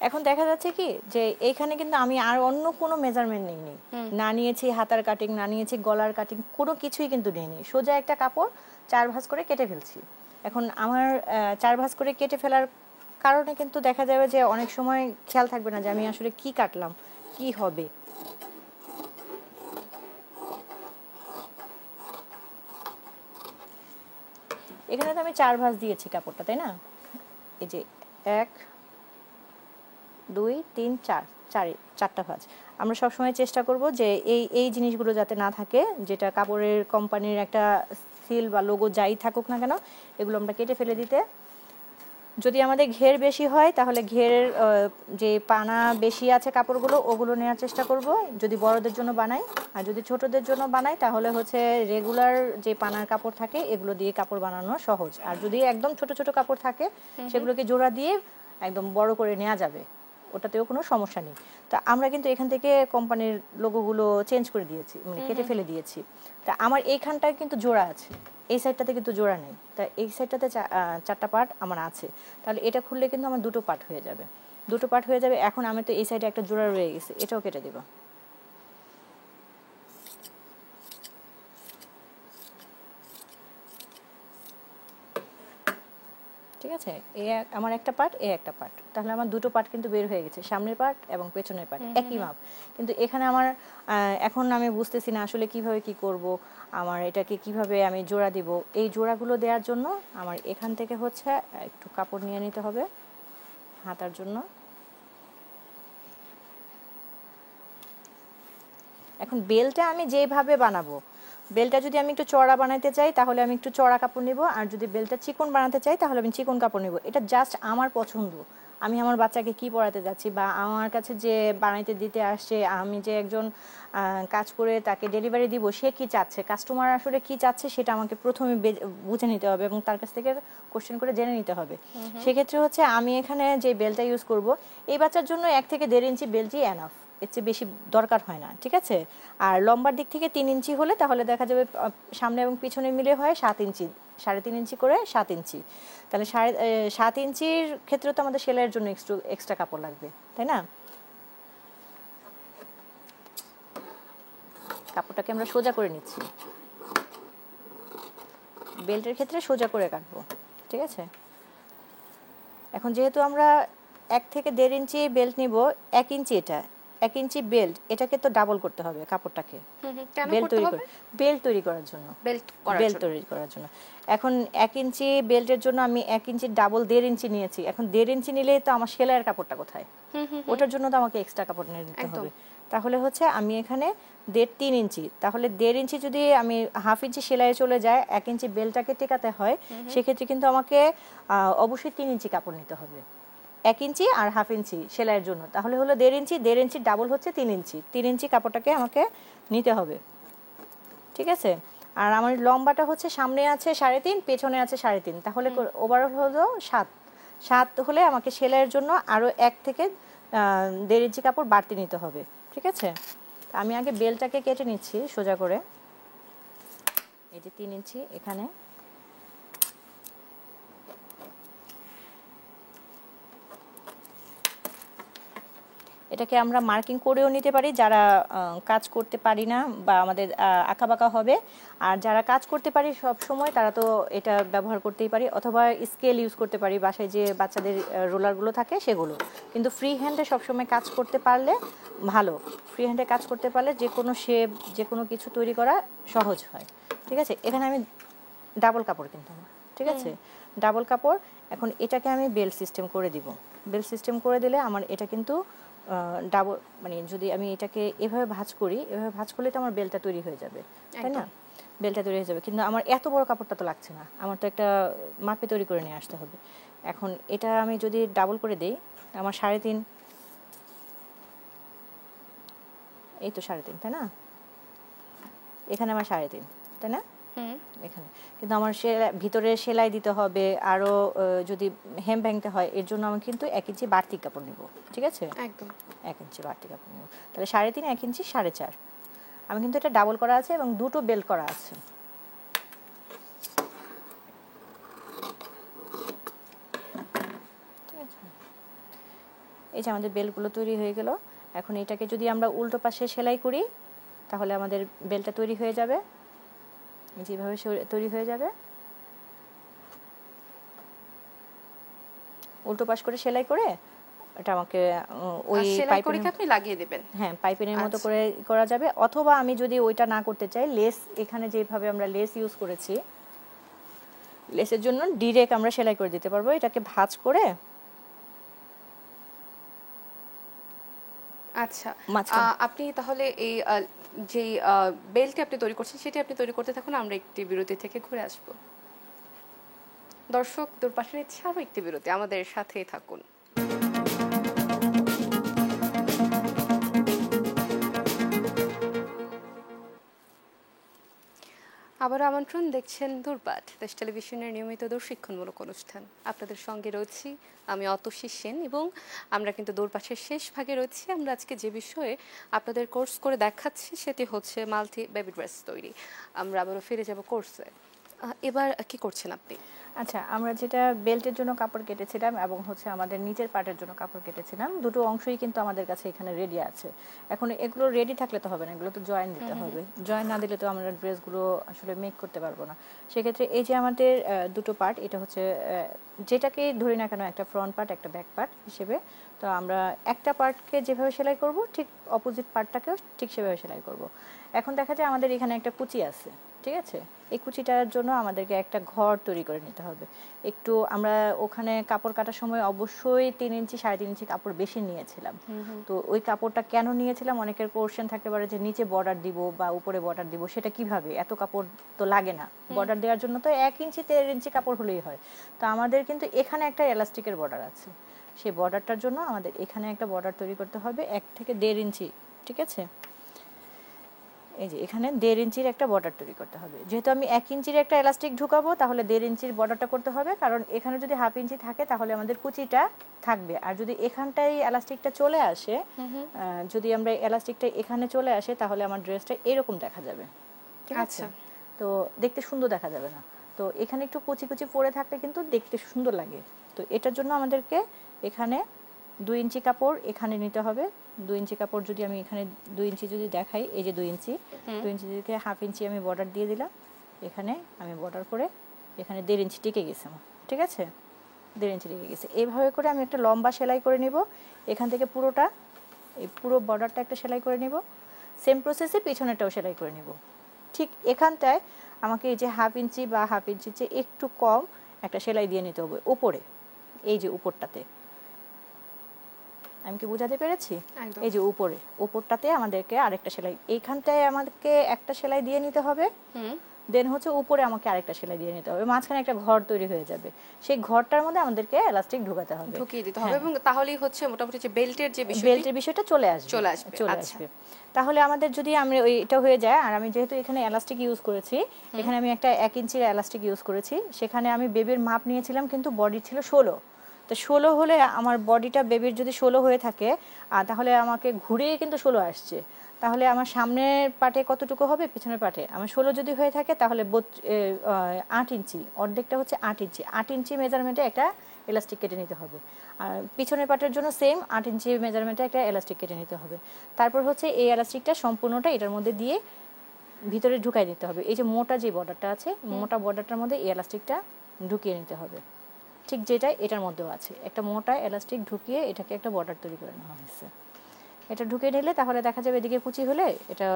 এখন দেখা যাচ্ছে কি যে এইখানে কিন্তু আমি আর অন্য কোনো মেজারমেন্ট নিইনি, না নিয়েছি হাতার কাটিং, না নিয়েছি গলার কাটিং, কোনো কিছুই কিন্তু নিইনি। সোজা একটা কাপড় 4 ভাঁজ করে কেটে ফেলছি। এখন আমার 4 ভাঁজ করে কেটে ফেলার কারণে কিন্তু দেখা যাবে যে অনেক সময় খেয়াল থাকবে না যে আমি আসলে কি কাটলাম, কি হবে। এখানে তো আমি 4 ভাঁজ দিয়েছি কাপড়টা, তাই না? এই যে 1 2 3 4, 4টা ভাঁজ। আমরা সবসময় চেষ্টা করব যে এই জিনিসগুলো যাতে না থাকে, যেটা কাপড়ের কোম্পানির একটা সিল বা লোগো যাই থাকুক না কেন, এগুলো আমরা কেটে ফেলে দিতে। যদি আমাদের ঘের বেশি হয় তাহলে ঘেরের যে পানা বেশি আছে কাপড়গুলো, ওগুলো নেওয়ার চেষ্টা করব যদি বড়দের জন্য বানাই। আর যদি ছোটদের জন্য বানাই তাহলে হচ্ছে রেগুলার যে পানার কাপড় থাকে এগুলো দিয়ে কাপড় বানানো সহজ। আর যদি একদম ছোট ছোট কাপড় থাকে সেগুলোকে জোড়া দিয়ে একদম বড় করে নেওয়া যাবে, ওটাতেও কোনো সমস্যা নেই। তা আমরা কিন্তু এখান থেকে কোম্পানির লোগোগুলো চেঞ্জ করে দিয়েছি, মানে কেটে ফেলে দিয়েছি। তা আমার এইখানটায় কিন্তু জোড়া আছে, এই সাইডটাতে কিন্তু জোড়া নেই। তা এই সাইডটাতে 4টা পার্ট আমার আছে, তাহলে এটা খুললে কিন্তু আমার 2টো পার্ট হয়ে যাবে, 2টো পার্ট হয়ে যাবে। এখন আমি তো এই সাইডে একটা জোড়া রয়ে গেছে, এটাও কেটে দেবো। ঠিক আছে, আমার একটা পার্ট, একটা পার্ট, তাহলে আমার দুটো পার্ট কিন্তু বের হয়ে গেছে, সামনের পার্ট এবং পেছনের পার্ট একই মাপ। কিন্তু এখানে আমার এখন আমি বুঝতেছি না আসলে কিভাবে কি করব, আমার এটাকে কিভাবে আমি জোড়া দিব। এই জোড়াগুলো দেওয়ার জন্য আমার এখান থেকে হচ্ছে একটু কাপড় নিয়ে নিতে হবে হাতার জন্য। এখন বেলটা আমি যেভাবে বানাবো, বেলটা যদি আমি একটু চড়া বানাতে চাই তাহলে আমি একটু চড়া কাপড় নিব, আর যদি বেলটা চিকন বানাতে চাই তাহলে আমি চিকন কাপড় নিব। এটা জাস্ট আমার পছন্দ, আমি আমার বাচ্চাকে কি পড়াতে যাচ্ছি, বা আমার কাছে যে বানাইতে দিতে আসছে, আমি যে একজন কাজ করে তাকে ডেলিভারি দিব, সে কি চাচ্ছে, কাস্টমার আসলে কি চাচ্ছে সেটা আমাকে প্রথমে বুঝে নিতে হবে এবং তার কাছ থেকে কোশ্চেন করে জেনে নিতে হবে। সেক্ষেত্রে হচ্ছে আমি এখানে যে বেলটা ইউজ করব, এই বাচ্চার জন্য 1 থেকে 1.5 ইঞ্চি বেলটি এনাফ, এর চেয়ে বেশি দরকার হয় না, ঠিক আছে। আর লম্বার দিক থেকে 3 ইঞ্চি হলে তাহলে দেখা যাবে সামনে এবং পিছনে মিলে হয় 7 ইঞ্চি, 3.5 ইঞ্চি করে 7 ইঞ্চি। তাহলে 7 ইঞ্চির ক্ষেত্রে তো আমাদের সেলাইয়ের জন্য এক্সট্রা কাপড় লাগবে, তাই না। কাপড়টাকে আমরা সোজা করে নিচ্ছি, বেল্টের ক্ষেত্রে সোজা করে কাটবো, ঠিক আছে। এখন যেহেতু আমরা 1 থেকে 1.5 ইঞ্চি বেল্ট নিব, 1 ইঞ্চি এটা 1 ইঞ্চি বেল্ট, এটাকে তো ডাবল করতে হবে কাপড়টাকে, কেন বেল্ট করতে তৈরি হবে? বেল্ট তৈরি করার জন্য, বেল্ট তৈরি করার জন্য। এখন 1 ইঞ্চি বেল্টের জন্য আমি 1 ইঞ্চি ডাবল 1.5 ইঞ্চি নিয়েছি। এখন 1.5 ইঞ্চি নিলেই তো আমার সেলাইয়ের কাপড়টা কোথায়, ওটার জন্য তো আমাকে এক্সট্রা কাপড় নিয়ে নিতে হবে। তাহলে হচ্ছে আমি এখানে 3 ইঞ্চি, তাহলে 1.5 ইঞ্চি যদি আমি হাফ ইঞ্চি সেলাইয়ে চলে যায়, 1 ইঞ্চি বেল্টটাকে টেকাতে হয়, সেক্ষেত্রে কিন্তু আমাকে অবশ্যই 3 ইঞ্চি কাপড় নিতে হবে, 1 ইঞ্চি আর হাফ ইঞ্চি সেলাইয়ের জন্য। তাহলে হলো 1.5 ইঞ্চি, 1.5 ইঞ্চি ডাবল হচ্ছে 3 ইঞ্চি, 3 ইঞ্চি কাপড়টাকে আমাকে নিতে হবে, ঠিক আছে। আর আমার লম্বাটা হচ্ছে সামনে আছে 3.5, পেছনে আছে 3.5, তাহলে ওভারঅল হলো 7 হলে আমাকে সেলাইয়ের জন্য আরও 1 থেকে 1.5 ইঞ্চি কাপড় বাড়তি নিতে হবে, ঠিক আছে। আমি আগে বেলটাকে কেটে নিচ্ছি সোজা করে, এই যে 3 ইঞ্চি এখানে। এটাকে আমরা মার্কিং করেও নিতে পারি যারা কাজ করতে পারি না বা আমাদের আঁকাবাঁকা হবে, আর যারা কাজ করতে পারি সব সময় তারা তো এটা ব্যবহার করতেই পারি, অথবা স্কেল ইউজ করতে পারি বাসায় যে বাচ্চাদের রোলারগুলো থাকে সেগুলো। কিন্তু ফ্রি হ্যান্ডে সবসময় কাজ করতে পারলে ভালো, ফ্রি হ্যান্ডে কাজ করতে পারলে যে কোনো শেপ যে কোনো কিছু তৈরি করা সহজ হয়, ঠিক আছে। এখানে আমি ডাবল কাপড় কিনতে হবে, ঠিক আছে, ডাবল কাপড়। এখন এটাকে আমি বেল্ট সিস্টেম করে দিব, বেল্ট সিস্টেম করে দিলে আমার এটা কিন্তু ডাবল, মানে যদি আমি এটাকে এভাবে ভাঁজ করি, এভাবে ভাঁজ করলে তো আমার বেলটা তৈরি হয়ে যাবে, তাই না, বেলটা তৈরি হয়ে যাবে। কিন্তু আমার এত বড় কাপড়টা তো লাগছে না, আমার তো একটা মাপে তৈরি করে নিয়ে আসতে হবে। এখন এটা আমি যদি ডাবল করে দেই, আমার 3.5, এই তো 3.5, তাই না, এখানে আমার 3.5, তাই না, এখানে কিন্তু আমার ভিতরে সেলাই দিতে হবে, আরও যদি হেম ভাঙতে হয় এর জন্য আমি কিন্তু 1 ইঞ্চি বাড়তি কাপড় নেব, ঠিক আছে, একদম 1 ইঞ্চি বাড়তি কাপড় নেব। তাহলে 3.5, 1 ইঞ্চি 4.5, আমি কিন্তু এটা ডাবল করা আছে এবং দুটো বেল্ট করা আছে। ঠিক আছে, এই যে আমাদের বেল্টগুলো তৈরি হয়ে গেল। এখন এটাকে যদি আমরা উল্টো পাশে সেলাই করি তাহলে আমাদের বেল্টটা তৈরি হয়ে যাবে, যেভাবে তৈরি হয়ে যাবে। উল্টো পাশ করে সেলাই করে এটা আমাকে ওই পাইপিং আপনি লাগিয়ে দিবেন, হ্যাঁ পাইপিংয়ের মতো করে করা যাবে। অথবা আমি যদি ওইটা না করতে চাই, লেস, এখানে যেভাবে আমরা লেস ইউজ করেছি, লেসের জন্য ডিরেক্ট আমরা সেলাই করে দিতে পারবো, এটাকে ভাঁজ করে। আচ্ছা, আপনি তাহলে এই যে বেল্টটি আপনি তৈরি করছেন সেটি আপনি তৈরি করতে থাকুন, আমরা একটি বিরতি থেকে ঘুরে আসব। দর্শক, দূরপাশের ইচ্ছে আরও একটি বিরতি, আমাদের সাথেই থাকুন। আবার আমন্ত্রণ, দেখছেন দূরপাঠ, দেশ টেলিভিশনের নিয়মিত দূরশিক্ষণমূলক অনুষ্ঠান। আপনাদের সঙ্গে রয়েছি আমি অতসী সেন, এবং আমরা কিন্তু দূরপাঠের শেষ ভাগে রয়েছি। আমরা আজকে যে বিষয়ে আপনাদের কোর্স করে দেখাচ্ছি সেটি হচ্ছে মাল্টি বেবি ড্রেস তৈরি। আমরা আবারও ফিরে যাব কোর্সে। এবার কি করছেন আপনি? আচ্ছা, আমরা যেটা বেল্টের জন্য কাপড় কেটেছিলাম এবং হচ্ছে আমাদের নিচের পার্টের জন্য কাপড় কেটেছিলাম, দুটো অংশই কিন্তু আমাদের কাছে এখানে রেডি আছে। এখন এগুলো রেডি থাকলে তো হবে না, এগুলো তো জয়েন দিতে হবে। জয়েন না দিলে তো আমরা ড্রেসগুলো আসলে মেক করতে পারবো না। সেক্ষেত্রে এই যে আমাদের দুটো পার্ট, এটা হচ্ছে যেটাকেই ধরি না কেন, একটা ফ্রন্ট পার্ট একটা ব্যাক পার্ট হিসেবে। তো আমরা একটা পার্টকে যেভাবে সেলাই করব ঠিক অপোজিট পার্টটাকেও ঠিক সেভাবে সেলাই করব। এখন দেখা যায় আমাদের এখানে একটা কুচি আছে, ঠিক আছে? এই কুচিটার জন্য আমাদেরকে একটা ঘর তৈরি করে নিতে হবে। একটু আমরা ওখানে কাপড় কাটার সময় অবশ্যই 3 ইঞ্চি 3.5 ইঞ্চি কাপড় বেশি নিয়েছিলাম। তো ওই কাপড়টা কেন নিয়েছিলাম, অনেকের কোশ্চেন থাকতে পারে যে নিচে বর্ডার দিব বা উপরে বর্ডার দিব, সেটা কিভাবে, এত কাপড় তো লাগে না। বর্ডার দেওয়ার জন্য তো 1 ইঞ্চি 1.5 ইঞ্চি কাপড় হলেই হয়। তো আমাদের কিন্তু এখানে একটা এলাস্টিকের বর্ডার আছে, সেই বর্ডারটার জন্য আমাদের এখানে একটা বর্ডার তৈরি করতে হবে 1 থেকে 1.5 ইঞ্চি, ঠিক আছে? এই যে এখানে 1.5 ইঞ্চির একটা বর্ডার তৈরি করতে হবে। যেহেতু আমি 1 ইঞ্চির একটা এলাস্টিক ঢুকাবো, তাহলে 1.5 ইঞ্চির বর্ডারটা করতে হবে, কারণ এখানে যদি 1/2 ইঞ্চি থাকে তাহলে আমাদের কুচিটা থাকবে। আর যদি এখানটাই এলাস্টিকটা চলে আসে, যদি আমরা এলাস্টিকটা এখানে চলে আসে, তাহলে আমার ড্রেসটা এরকম দেখা যাবে, ঠিক আছে? তো দেখতে সুন্দর দেখা যাবে না। তো এখানে একটু কুচি কুচি পড়ে থাকলে কিন্তু দেখতে সুন্দর লাগে। তো এটার জন্য আমাদেরকে এখানে 2 ইঞ্চি কাপড় এখানে নিতে হবে। 2 ইঞ্চি কাপড় যদি আমি এখানে 2 ইঞ্চি যদি দেখাই, এই যে 2 ইঞ্চি, 2 ইঞ্চি থেকে 1/2 ইঞ্চি আমি বর্ডার দিয়ে দিলাম। এখানে আমি বর্ডার করে এখানে 1.5 ইঞ্চি টিকে গেছে আমার, ঠিক আছে? 1.5 ইঞ্চি টিকে গেছে। এইভাবে করে আমি একটা লম্বা সেলাই করে নিব। এখান থেকে পুরোটা, এই পুরো বর্ডারটা একটা সেলাই করে নিব। সেম প্রসেসে পিছনেরটাও সেলাই করে নিব। ঠিক এখানটায় আমাকে এই যে 1/2 ইঞ্চি বা 1/2 ইঞ্চির চেয়ে একটু কম একটা সেলাই দিয়ে নিতে হবে উপরে, এই যে উপরটাতে। আমি কি বোঝাতে পেরেছি? এই যে উপরটাতে আমাদেরকে আরেকটা সেলাই, এইখানটায় আমাদেরকে একটা সেলাই দিয়ে নিতে হবে। দেন হচ্ছে উপরে আমাকে আরেকটা সেলাই দিয়ে নিতে হবে, মাঝখানে একটা ঘর তৈরি হয়ে যাবে। সেই ঘরটার মধ্যে আমাদেরকে এলাস্টিক ঢোকাতে হবে, ঢুকিয়ে দিতে হবে, এবং তাহলেই হচ্ছে মোটামুটি যে বেল্টের যে বিষয়টি, বেল্টের বিষয়টা চলে আসবে। তাহলে আমাদের যদি আমরা এটা হয়ে যায়, আর আমি যেহেতু এখানে এলাস্টিক ইউজ করেছি, এখানে আমি একটা 1 ইঞ্চির এলাস্টিক ইউজ করেছি, সেখানে আমি বেবির মাপ নিয়েছিলাম, কিন্তু বডি ছিল 16। তো 16 হলে আমার বডিটা বেবির যদি 16 হয়ে থাকে, তাহলে আমাকে ঘুরিয়ে কিন্তু 16 আসছে। তাহলে আমার সামনের পাটে কতটুকু হবে, পিছনের পাটে আমার 16 যদি হয়ে থাকে, তাহলে 8 ইঞ্চি, অর্ধেকটা হচ্ছে 8 ইঞ্চি। 8 ইঞ্চি মেজারমেন্টে একটা এলাস্টিক কেটে নিতে হবে। আর পিছনের পাটের জন্য সেম 8 ইঞ্চি মেজারমেন্টে একটা এলাস্টিক কেটে নিতে হবে। তারপর হচ্ছে এই এলাস্টিকটা সম্পূর্ণটা এটার মধ্যে দিয়ে ভিতরে ঢুকাই দিতে হবে। এই যে মোটা যে বর্ডারটা আছে, মোটা বর্ডারটার মধ্যে এই এলাস্টিকটা ঢুকিয়ে নিতে হবে। ঠিক যেটা এটার মধ্যেও আছে, একটা মোটা এলাস্টিক ঢুকিয়ে এটাকে একটা বর্ডার তৈরি করে নেওয়া হয়েছে। এটা ঢুকিয়ে নিলে তাহলে দেখা যাবে এদিকে কুচি হলে এটা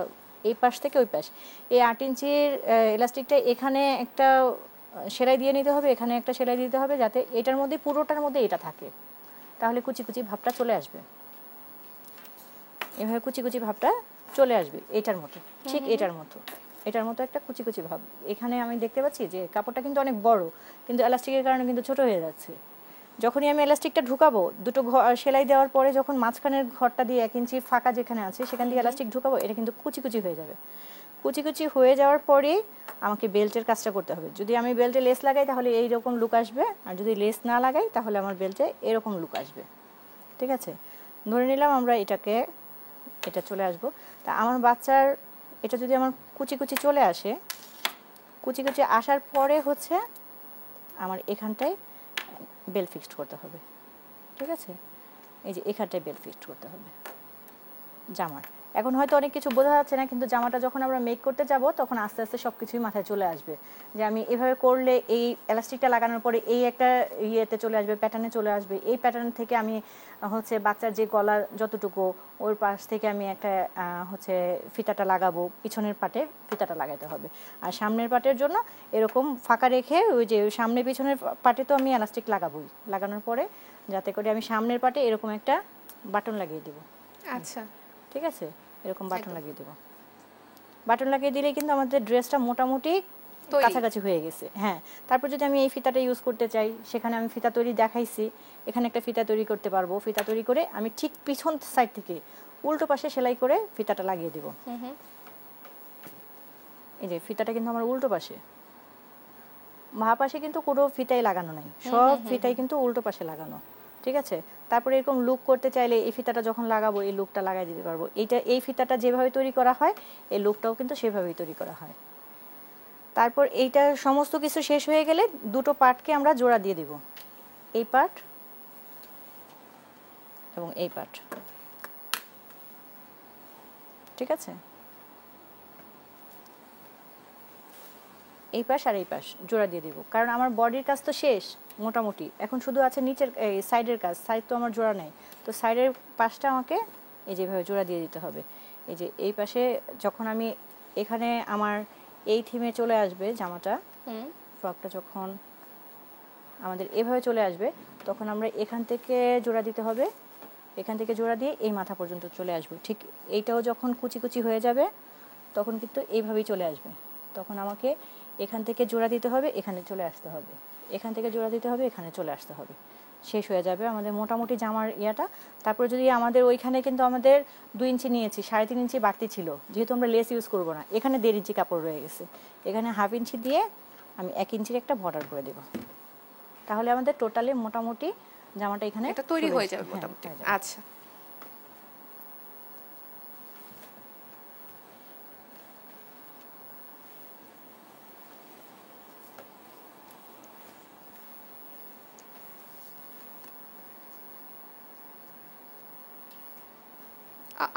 এই পাশ থেকে ওই পাশ, এই 8 ইঞ্চির এলাস্টিকটা এখানে একটা সেলাই দিয়ে নিতে হবে, এখানে একটা সেলাই দিতে হবে, যাতে এটার মধ্যে পুরোটার মধ্যে এটা থাকে। তাহলে কুচি কুচি ভাবটা চলে আসবে, এভাবে কুচি কুচি ভাবটা চলে আসবে এটার মতো, ঠিক এটার মতো একটা কুচি কুচি ভাব। এখানে আমি দেখতে পাচ্ছি যে কাপড়টা কিন্তু অনেক বড়, কিন্তু এলাস্টিকের কারণে কিন্তু ছোট হয়ে যাচ্ছে। যখনই আমি এলাস্টিকটা ঢুকাবো, দুটো সেলাই দেওয়ার পরে যখন মাঝখানের ঘরটা দিয়ে 1 ইঞ্চি ফাঁকা যেখানে আছে সেখান দিয়ে এলাস্টিক ঢুকাবো, এটা কিন্তু কুচি কুচি হয়ে যাবে। কুচি কুচি হয়ে যাওয়ার পরে আমাকে বেল্টের কাজটা করতে হবে। যদি আমি বেল্টে লেস লাগাই তাহলে এইরকম লুক আসবে, আর যদি লেস না লাগাই তাহলে আমার বেল্টে এরকম লুক আসবে, ঠিক আছে? ধরে নিলাম আমরা এটা চলে আসবো। তা আমার বাচ্চার এটা যদি আমার কুচি কুচি চলে আসে, কুচি কুচি আসার পরে হচ্ছে আমার এখানটায় বেল্ট ফিক্সড করতে হবে, ঠিক আছে? এই যে এখানটায় বেল্ট ফিক্সড করতে হবে জামার। এখন হয়তো অনেক কিছু বোঝা যাচ্ছে না, কিন্তু জামাটা যখন আমরা মেক করতে যাব তখন আস্তে আস্তে সব কিছুই মাথায় চলে আসবে, যে আমি এভাবে করলে এই এলাস্টিকটা লাগানোর পরে এই একটা ইয়েতে চলে আসবে, প্যাটার্নে চলে আসবে। এই প্যাটার্ন থেকে আমি হচ্ছে বাচ্চার যে গলার যতটুকু, ওর পাশ থেকে আমি একটা হচ্ছে ফিতাটা লাগাবো, পিছনের পাটে ফিতাটা লাগাতে হবে। আর সামনের পাটের জন্য এরকম ফাঁকা রেখে ওই যে সামনে পিছনের পাটে তো আমি এলাস্টিক লাগাবোই, লাগানোর পরে যাতে করে আমি সামনের পাটে এরকম একটা বাটন লাগিয়ে দেবো। আচ্ছা, ঠিক আছে, এরকম বাটন লাগিয়ে দেবো। বাটন লাগিয়ে দিলেই কিন্তু আমাদের ড্রেসটা মোটামুটি কাছাকাছি হয়ে গেছে। হ্যাঁ, তারপর যদি আমি এই ফিতাটা ইউজ করতে চাই, সেখানে আমি ফিতা তৈরি দেখাইছি, এখানে একটা ফিতা তৈরি করতে পারবো। ফিতা তৈরি করে আমি ঠিক পিছন সাইড থেকে উল্টো পাশে সেলাই করে ফিতাটা লাগিয়ে দেবো। এই যে ফিতাটা কিন্তু আমার উল্টো পাশে, বাঁ পাশে কিন্তু কোনো ফিতাই লাগানো নাই, সব ফিতাই কিন্তু উল্টো পাশে লাগানো, ঠিক আছে? তারপরে এরকম লুক করতে চাইলে এই ফিতাটা যখন লাগাবো এই লুকটা লাগাই দিতে পারবো। এই ফিতাটা যেভাবে তৈরি করা হয় এই লুকটাও কিন্তু সেভাবেই তৈরি করা হয়। তারপর এইটা সমস্ত কিছু শেষ হয়ে গেলে দুটো পার্টকে আমরা জোড়া দিয়ে দিব, এই পার্ট এবং এই পার্ট, ঠিক আছে? এই পাশ আর এই পাশ জোড়া দিয়ে দিব, কারণ আমার বডির কাজ তো শেষ মোটামুটি, এখন শুধু আছে নিচের এই সাইডের কাজ, সাইড তো আমার জোড়া নেই, তো সাইডের পাশটা আমাকে এই যেভাবে জোড়া দিয়ে দিতে হবে। এই যে এই পাশে যখন আমি এখানে আমার এই থিমে চলে আসবে জামাটা, ফ্রকটা যখন আমাদের এভাবে চলে আসবে তখন আমরা এখান থেকে জোড়া দিতে হবে, এখান থেকে জোড়া দিয়ে এই মাথা পর্যন্ত চলে আসবে। ঠিক এইটাও যখন কুচি কুচি হয়ে যাবে তখন কিন্তু এইভাবেই চলে আসবে, তখন আমাকে এখান থেকে জোড়া দিতে হবে, এখানে চলে আসতে হবে, এখান থেকে জোড়া দিতে হবে, এখানে চলে আসতে হবে, শেষ হয়ে যাবে আমাদের মোটামুটি জামার ইয়াটা। তারপরে যদি আমাদের ওইখানে কিন্তু আমাদের 2 ইঞ্চি নিয়েছি, 3.5 ইঞ্চি বাড়তি ছিল, যেহেতু আমরা লেস ইউজ করবো না, এখানে 1.5 ইঞ্চি কাপড় রয়ে গেছে, এখানে 1/2 ইঞ্চি দিয়ে আমি 1 ইঞ্চির একটা বর্ডার করে দেব, তাহলে আমাদের টোটালি মোটামুটি জামাটা এখানে এটা তৈরি হয়ে যাবে মোটামুটি। আচ্ছা,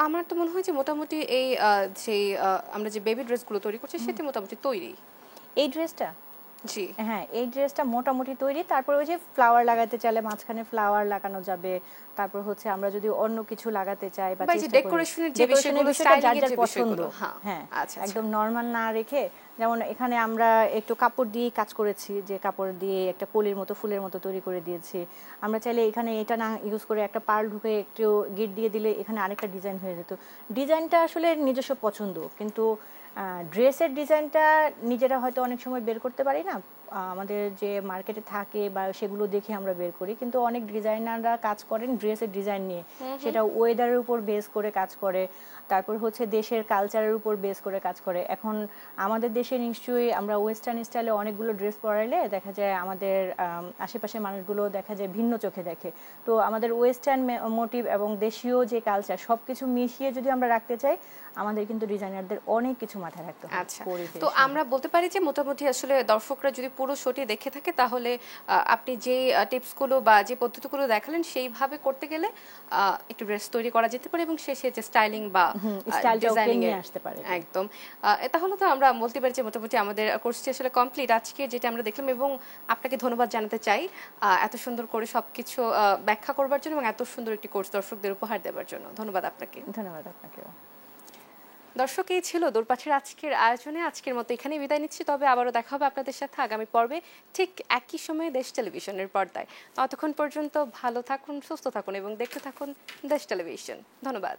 আমার তো মনে হয় যে মোটামুটি এই যে আমরা যে বেবি ড্রেসগুলো তৈরি করছি সেটা মোটামুটি তৈরি। এই ড্রেসটা, জি হ্যাঁ এই ড্রেসটা মোটামুটি তৈরি। তারপর ওই যে ফ্লাওয়ার লাগাতে চাইলে মাঝখানে ফ্লাওয়ার লাগানো যাবে, তারপর হচ্ছে আমরা যদি অন্য কিছু লাগাতে চাই বা চেষ্টা করি ডেকোরেশনের যে বিষয়গুলো, যার যার যে পছন্দ, বিষয়গুলো, হ্যাঁ আচ্ছা একদম নর্মাল না রেখে, যেমন এখানে আমরা একটু কাপড় দিয়ে কাজ করেছি, যে কাপড় দিয়ে একটা কলির মতো ফুলের মতো তৈরি করে দিয়েছি। আমরা চাইলে এখানে এটা না ইউজ করে একটা পার্ল ঢুকে একটু গিট দিয়ে দিলে এখানে আরেকটা ডিজাইন হয়ে যেত। ডিজাইনটা আসলে নিজস্ব পছন্দ, কিন্তু ড্রেসের ডিজাইনটা নিজেরা হয়তো অনেক সময় বের করতে পারি না, আমাদের যে মার্কেটে থাকে বা সেগুলো দেখে আমরা বের করি, কিন্তু অনেক ডিজাইনাররা কাজ করেন ড্রেসের ডিজাইন নিয়ে, সেটা ওয়েদারের উপর বেস করে কাজ করে, তারপর হচ্ছে দেশের কালচারের উপর বেস করে কাজ করে। এখন আমাদের দেশে নিশ্চয়ই আমরা ওয়েস্টার্ন স্টাইলে অনেকগুলো ড্রেস পরাইলে দেখা যায় আমাদের আশেপাশের মানুষগুলো দেখা যায় ভিন্ন চোখে দেখে, তো আমাদের ওয়েস্টার্ন মোটিভ এবং দেশীয় যে কালচার সব কিছু মিশিয়ে যদি আমরা রাখতে চাই, আমাদের কিন্তু ডিজাইনারদের অনেক কিছু মাথায় রাখতে হবে। আচ্ছা, তো আমরা বলতে পারি যে মোটামুটি আসলে দর্শকরা যদি পুরো শোটি দেখে থাকে তাহলে আপনি যে টিপসগুলো বা যে পদ্ধতিগুলো দেখালেন সেইভাবে করতে গেলে একটু ড্রেস তৈরি করা যেতে পারে এবং শেষে যে স্টাইলিং বা ডিজাইনিং এ আসতে পারে একদম। তাহলে তো আমরা বলতে পারি যে মোটামুটি আমাদের কোর্সটি আসলে কমপ্লিট আজকে যেটা আমরা দেখলাম, এবং আপনাকে ধন্যবাদ জানাতে চাই এত সুন্দর করে সবকিছু ব্যাখ্যা করবার জন্য এবং এত সুন্দর একটি কোর্স দর্শকদের উপহার দেওয়ার জন্য। ধন্যবাদ আপনাকে। ধন্যবাদ আপনাকেও। দর্শক, এই ছিল দূরপাঠের আজকের আয়োজনে। আজকের মতো এখানেই বিদায় নিচ্ছি, তবে আবারও দেখা হবে আপনাদের সাথে আগামী পর্বে ঠিক একই সময়ে দেশ টেলিভিশনের পর্দায়। ততক্ষণ পর্যন্ত ভালো থাকুন, সুস্থ থাকুন এবং দেখতে থাকুন দেশ টেলিভিশন। ধন্যবাদ।